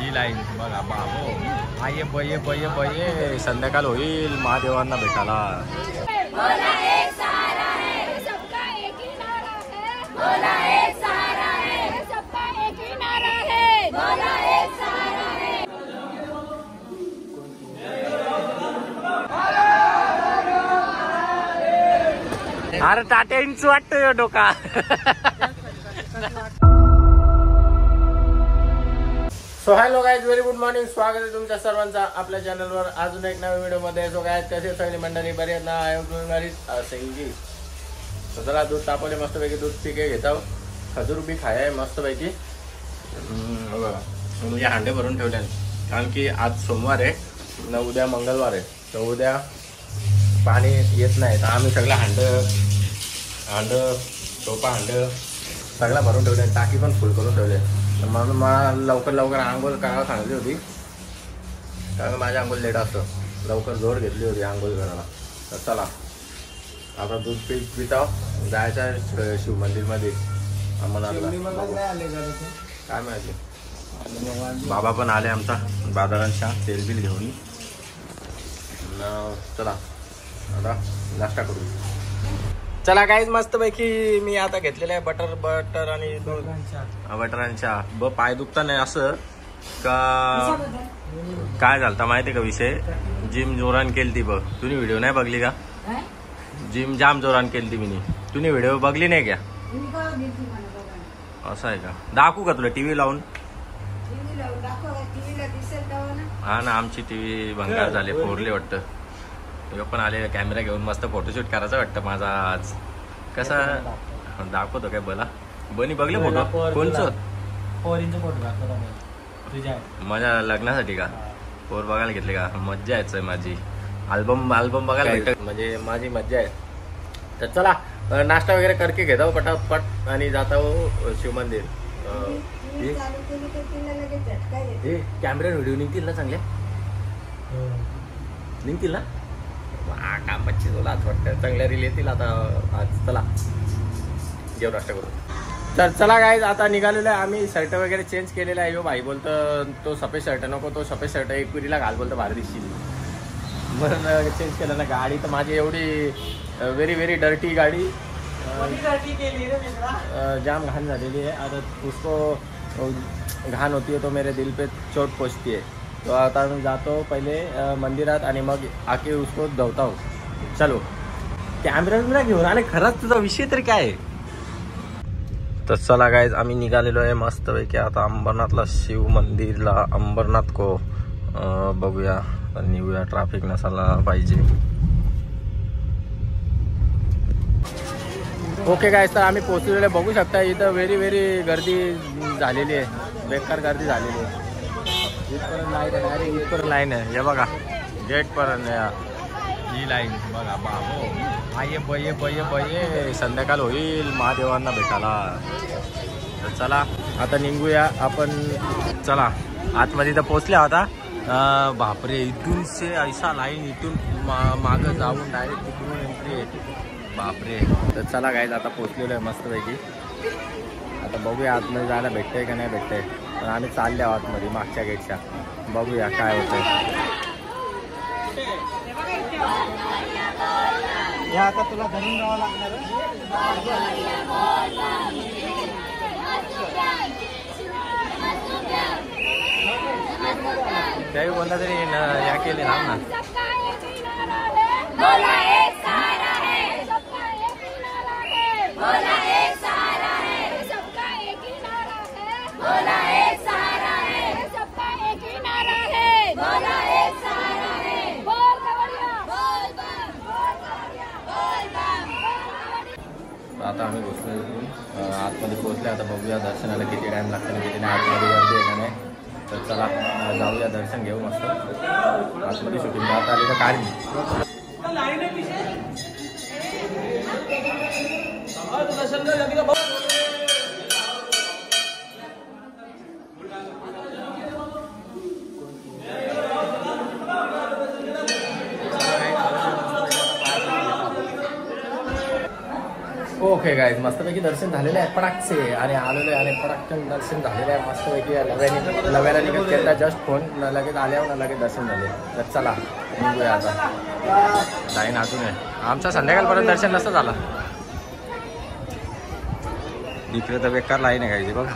ही line बघा बाबो. ये बये बये बये संध्याकाळ होईल महादेवांना भेटायला. भोला एक सहारा है, सबका एक ही नारा है. भोला एक सहारा है, सबका एक ही नारा है. भोला एक सहारा है. अरे टाट्यांच वाटतोय डोका. So hello guys, very good morning. स्वागत आहे तुमच्या सर्वांचा आपल्या चॅनलवर अजून एक नवीन व्हिडिओमध्ये. सो गाईज, कसे सगळी मंडळी बरी आहेत ना? आय होप संगी. तर जरा दूध तापवले मस्तपैकी, दूध पिके घेतो. खजूर बी खाय मस्तपैकी. बघा या हांडे भरून ठेवले कारण की आज सोमवार आहे ना, उद्या मंगळवार आहे. तर उद्या पाणी येत नाही तर आम्ही सगळं हांड टोपा हांड सगळा भरून ठेवले. टाकी पण फुल करून ठेवले. म्हणून मला लवकर आंघोळ करायला सांगितली होती कारण माझ्या आंघोळ लेट असतं. लवकर जोर घेतली होती आंघोळ करायला. तर चला आता दूध पिता जायचं शिव मंदिरमध्ये. काय माहिती, बाबा पण आले आमचा बाजारांच्या तेल बिल घेऊन. चला आता नाश्ता करू. चला गाईज, मस्तपैकी मी आता घेतलेलं आहे बटर आणि दूध. बटरांच्या पाय दुखता नाही असं का काय झालं माहिती का विषय. जिम जोरान केली ती बघ. तुम्ही व्हिडिओ नाही बघली का? जिम जाम जोरान केली ती मी. तुम्ही व्हिडिओ बघली नाही का? असं आहे का? दाखवू का तुला टीव्ही लावून? हा ना, आमची टीव्ही भंगार झाली, फोडली वाटतं. पण आले कॅमेरा घेऊन मस्त फोटोशूट करायचं वाटतं माझा आज. कसा दाखवतो काय बोला बनी बघले फोटो? कोणचं माझ्या लग्नासाठी का? पोर बघायला घेतले का? मज्जा यायचं माझी. अल्बम बघायला भेटत म्हणजे माझी मज्जा आहे. तर चला नाश्ता वगैरे करके घेतो पटापट आणि जाता शिवमंदिर. कॅमेरा व्हिडिओ निघतील ना चांगल्या? निघतील ना? कामाची आज वाटतं चांगल्या रील येतील आता आज. चला घेऊ नाश्ता करू. तर चला गाईज, आता निघालेलो आहे आम्ही. शर्ट वगैरे चेंज केलेला आहे. यो भाई बोलतं तो सफेद शर्ट नको, तो सफेद शर्ट एक पिढीला घाल बोलतं, भारी दिसशील म्हणून चेंज केलं ना. गाडी तर माझी एवढी व्हेरी डर्टी गाडी, जाम घाण झालेली आहे. आता उसको घाण होती है तो मेरे दिल पे चोट पहुंचती है. तो आता मी जातो पहिले मंदिरात आणि मग आके उसको धवता हूँ. चलो कॅमेरा घेऊन आले. खरंच तुझा विषय तरी काय आहे? तर चला गाईज, आम्ही निघालेलो आहे मस्तपैकी आता अंबरनाथला, शिव मंदिरला. अंबरनाथ को बघूया, निघूया. ट्रॅफिक नसायला पाहिजे. ओके गाईज, तर आम्ही पोहोचलेलो बघू शकता. इथं व्हेरी गर्दी झालेली आहे, बेकार गर्दी झालेली आहे. इथपर्यंत लाईन आहे, डायरेक्ट इथपर्यंत लाईन आहे. हे बघा गेटपर्यंत ही लाईन बघा बाबो. ये बये बये बये संध्याकाळ होईल महादेवांना भेटायला. तर चला आता निघूया आपण. चला आतमध्ये तर पोचल्या होता. बापरे, इथून से ऐसा लाईन, इथून मागं जाऊन डायरेक्ट तिकडून एंट्री आहे. बापरे. तर चला गाईज, आता पोचलेलो आहे मस्तपैकी. आता बघूया आतमध्ये जायला भेटतंय का नाही भेटतंय. पण आम्ही चालले आतमध्ये मागच्या गेटच्या. बघूया काय होतंय. आता तुला धरून जावं लागणार. काही कोणता तरी या केले ना. भोला एक सहारा है, सबका एक ही नारा है. भोला एक सहारा है, सबका एक ही नारा है. भोला एक सहारा है, सबका एक ही नारा है. भोला एक सहारा है. बोल कवड़िया, बोल बम, बोल कवड़िया, बोल बम. आता आम्ही घुसलो आतमध्ये पोहोचले. आता बघूया दर्शनाला किती टाइम लागतो, किती नाही आतमध्ये गर्दी आहे का नाही. तर चला जाऊया, दर्शन घेऊ मस्त. आतमध्ये शूटिंग आता आली तर काढली. ओके गाईज, मस्तपैकी दर्शन झालेलं आहे पडाकचे आणि आलेलो आहे आणि पडाकचं दर्शन झालेलं आहे मस्तपैकी. नव्याला निघत केला जस्ट फोन, लगेच आल्यावर लगेच दर्शन झाले. तर चला निघूया आता. लाईन अजून आहे आमचा, संध्याकाळपर्यंत दर्शन नसतं झालं. इकडे तर बेकार लाईन आहे गाईज बघा.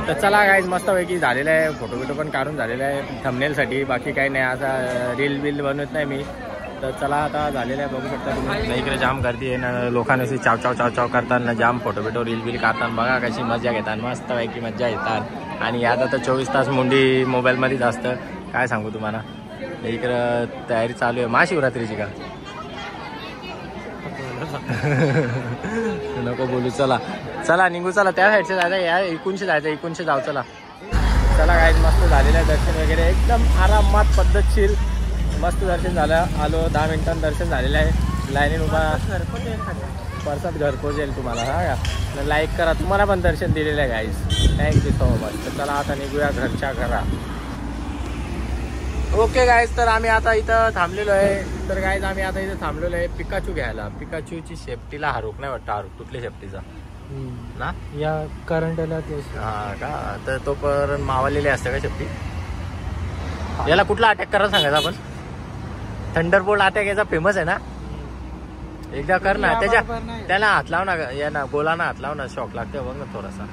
तर चला गाईज, मस्तपैकी झालेलं आहे. फोटो बिटो पण काढून झालेला आहे थंबनेलसाठी. बाकी काही नाही, आता रील बिल बनवत नाही मी. तर चला आता झालेलं आहे, बघू शकता तुम्ही. इकडे जाम गर्दी आहे ना, लोकांनी चाव चाव चाव चाव करताना जाम फोटो बिटो रील बिल काढताना बघा कशी मजा घेतात. मस्तपैकी मजा येतात. आणि यात आता 24 तास मुंडी मोबाईलमध्येच असतं. काय सांगू तुम्हाला. इकडं तयारी चालू आहे महाशिवरात्रीची का नको बोलू. चला चला निघू, चला त्या साईडचे जायचं, या इकूनशे जायचं, इकूनशे जाऊ. चला चला गाईज, मस्त झालेलं आहे दर्शन वगैरे एकदम आरामात पद्धतशीर मस्त दर्शन झालं. आलो 10 मिनिटांत दर्शन झालेलं आहे. लाईनीन उभा परसात घरपोच येईल तुम्हाला. हा का, लाईक करा. तुम्हाला पण दर्शन दिलेलं आहे गाईज, थँक्यू सो मच. तर चला आता निघूया घरच्या घरा. ओके गाईज, तर आम्ही आता इथं थांबलेलो आहे. तर गाईज आम्ही आता इथं थांबलेलो आहे पिकाचू घ्यायला. पिकाचूची सेफ्टीला हारूक नाही वाटतं. हारूक कुठली सेफ्टीचा ना या करंटला ते. हा का, तर तो पण मावलेले असते का सेफ्टी. याला कुठला अटॅक करायला सांगायचा आपण. थंडरबोल्ट अटॅक याचा फेमस आहे ना. एकदा कर ना त्याच्या, त्याला हात लाव ना, या ना गोला ना हात लाव ना, शॉक लागते बघ ना थोडासा.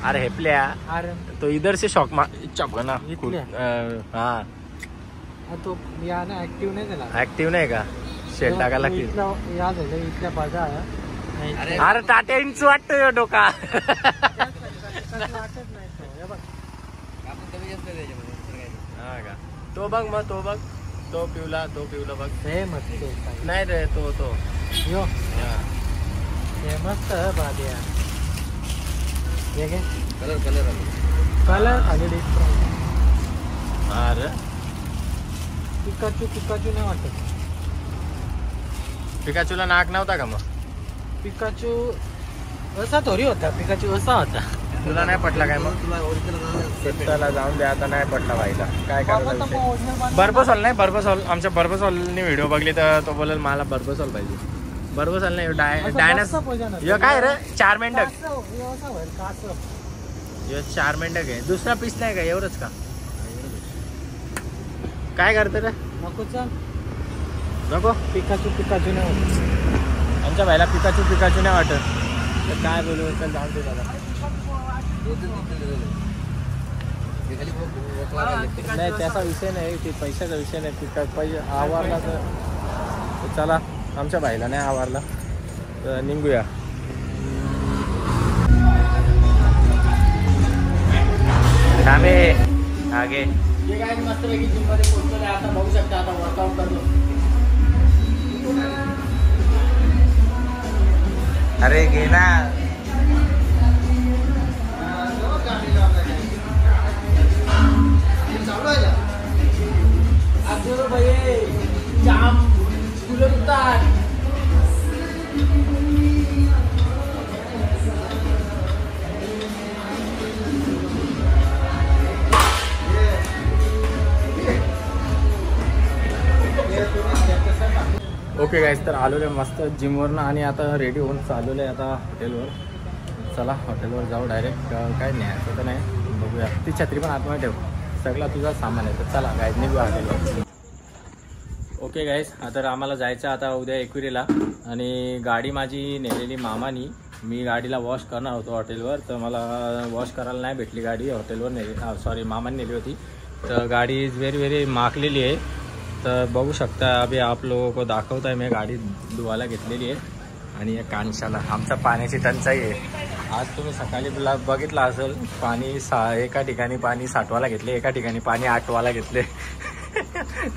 अरे हेपल्या, तो इधर से शॉक ना. हा तो या ना ऍक्टिव्ह नाही झाला. ऍक्टिव्ह नाही का, शेल टाकायला लागतील. या झालं इथल्या बाजा. अरे टाट्या इंच वाटतोय डोका. वाटत नाही हा का, तो बघ मग, तो बघ, तो पिवला बघ. नाही रे, तो यो मस्त बाद्या. कलर खाली. अरे पिकाचू नाही वाटत. पिकाचूला नाक नव्हता का मग. पिकाचू असा थोडी होता, पिकाचू असा होता. तुला नाही पटला काय मग. शेताला जाऊन द्या आता, नाही पटला भाईला. काय करायचं. बर्बसॉल नाही, बर्बसॉल आमच्या बर्बसॉलनी व्हिडिओ बघली तर तो बोलेल मला बर्बसॉल पाहिजे. बर्बसॉल नाही, डायनास. काय रे 4 मेंढक. 4 मेंढक आहे. दुसरा पीस नाही का, एवढंच का. काय करते रे. नको पिकाचू नाही वाटत. आमच्या भाईला पिकाचू नाही वाटत. तर काय बोलू, चल जाऊन दे दादा. नाही त्याचा विषय नाही, ते पैशाचा विषय नाही. पिका पाहिजे आवारला तर चला. आमच्या भाईला नाही आवारला तर निघूया. थांबे आगे. मस्तपैकी जिममध्ये पोहोचलो. आता बघू शकता, आता वर्कआउट करतो. अरे घे ना. जाम फुलतात. ओके गाईज, तर आलेलो आहे मस्त जिमवरनं आणि आता रेडी होऊन चालवलं आहे आता हॉटेलवर. चला हॉटेलवर जाऊ डायरेक्ट. काय नाही असं तर नाही, बघूया. ती छत्री पण आतमध्ये ठेव, सगळा तुझा सामान आहे. तर चला गाईज निघू हॉटेलवर. ओके गाईज, तर आम्हाला जायचं आता उद्या एकविरीला. आणि गाडी माझी नेलेली मामानी. मी गाडीला वॉश करणार होतो हॉटेलवर, तर मला वॉश करायला नाही भेटली गाडी. हॉटेलवर नेली, सॉरी मामाने नेली होती. तर गाडी इज व्हेरी व्हेरी माखलेली आहे. तर बघू शकता अभि आप लोगों को दाखवत आहे. मी गाडी धुवायला घेतलेली आहे. आणि या कांशाला आमचा पाण्याची टंचाई आहे. आज तुम्ही सकाळी बघितलं असेल, पाणी एका ठिकाणी पाणी साठवायला घेतले, एका ठिकाणी पाणी आटवायला घेतले.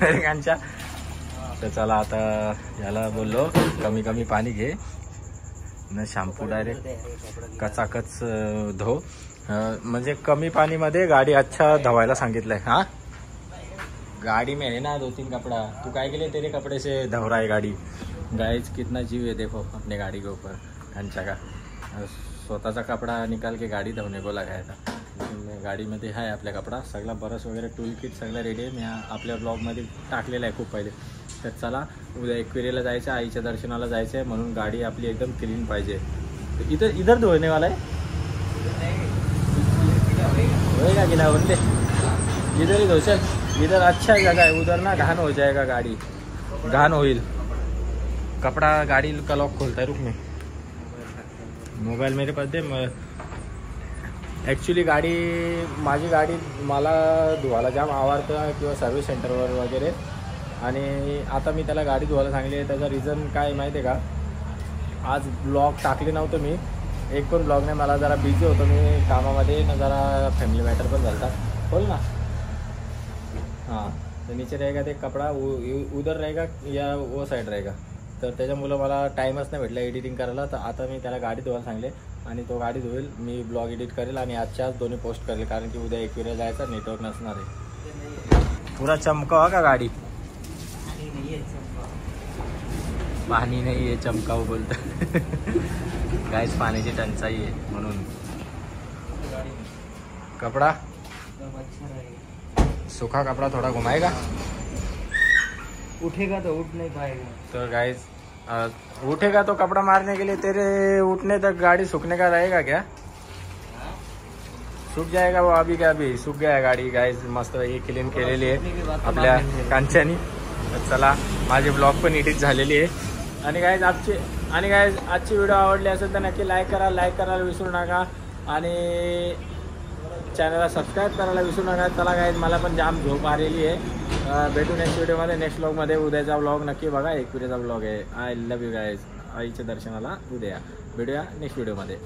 तरी कांशा तर चला आता याला बोललो कमी कमी पाणी घे न शॅम्पू डायरेक्ट कचाकच धो म्हणजे कमी पाणीमध्ये गाडी अच्छा धवायला सांगितलंय। हाँ गाड़ी में है ना 2-3 कपड़ा, तू काय के लिए तेरे कपड़े से धो रहा है गाड़ी। गाइस कितना जीव है देखो अपने गाड़ी के ऊपर कंचा का, स्वतःचा कपड़ा निकाल के गाडी धोने को लगाया था। गाडीमध्ये आहे आपल्या कपडा सगळा बरस वगैरे टूल किट सगळं रेडी आहे। मी आपल्या ब्लॉगमध्ये टाकलेलं आहे खूप पहिले। तर चला उद्या एकविरेला जायचं, आईच्या दर्शनाला जायचं आहे म्हणून गाडी आपली एकदम क्लीन पाहिजे। इधर धोने वाला है होएगा कि ना बोलते इधर ही धो चल, इधर अच्छा जगह है, उधर ना घान हो जाएगा, गाड़ी घान होईल। कपड़ा गाड़ी का लॉक खोलता है, रुक में मोबाईल मेरे पास दे। ॲक्च्युली गाडी माझी गाडी मला धुवायला जाम आवडतं किंवा सर्व्हिस सेंटरवर वगैरे, आणि आता मी त्याला गाडी धुवायला सांगली आहे। त्याचा रिझन काय माहिती आहे का, आज ब्लॉग टाकले नव्हतं मी, एक पण ब्लॉग नाही, मला जरा बिझी होतो मी कामामध्ये ना, जरा फॅमिली मॅटर पण झाला। बोल ना। हाँ तो नीचे रहेगा ते कपड़ा उधर रहेगा या वो साइड रहेगा, तर त्याच्यामुळं मला टाईमच नाही भेटला एडिटिंग करायला। तर आता मी त्याला गाडी धुवायला सांगले आणि तो गाडी धुवेल, मी ब्लॉग एडिट करेल आणि आजच्या आज दोन्ही पोस्ट करेल, कारण की उद्या एकविरा जायचा, नेटवर्क नसणार आहे। पूरा चमकावा का गाडी, पाणी नाही आहे चमकाव बोलतं गाइस, पाण्याची टंचाई आहे म्हणून। कपड़ा सूखा कपड़ा थोड़ा घुमाएगा, उठेगा तो उठ नहीं पाएगा। तो गाइस उठेगा तो कपड़ा मारने के लिए, तेरे उठने तक गाड़ी सूखने का रहेगा क्या? सूख जाएगा वो अभी क्या, अभी सूख गया गाडी गाइस, मस्त ही क्लीन केलेली आहे आपल्या कांच्यानी। तर चला माझे ब्लॉग पण एडिट झालेली आहे आणि गाइस आजची व्हिडिओ आवडली असेल तर नक्की लाईक करायला विसरू नका आणि चॅनलला सबस्क्राईब करायला विसरू नका। चला गाइस मला पण जाम झोप आलेली आहे, भेटू नेक्स्ट व्हिडिओमध्ये, नेक्स्ट ब्लॉगमध्ये। उद्याचा ब्लॉग नक्की बघा, एकविरेचा ब्लॉग आहे। आय लव्ह यू गाइस, आईच्या दर्शनाला उद्या भेटूया नेक्स्ट व्हिडिओमध्ये।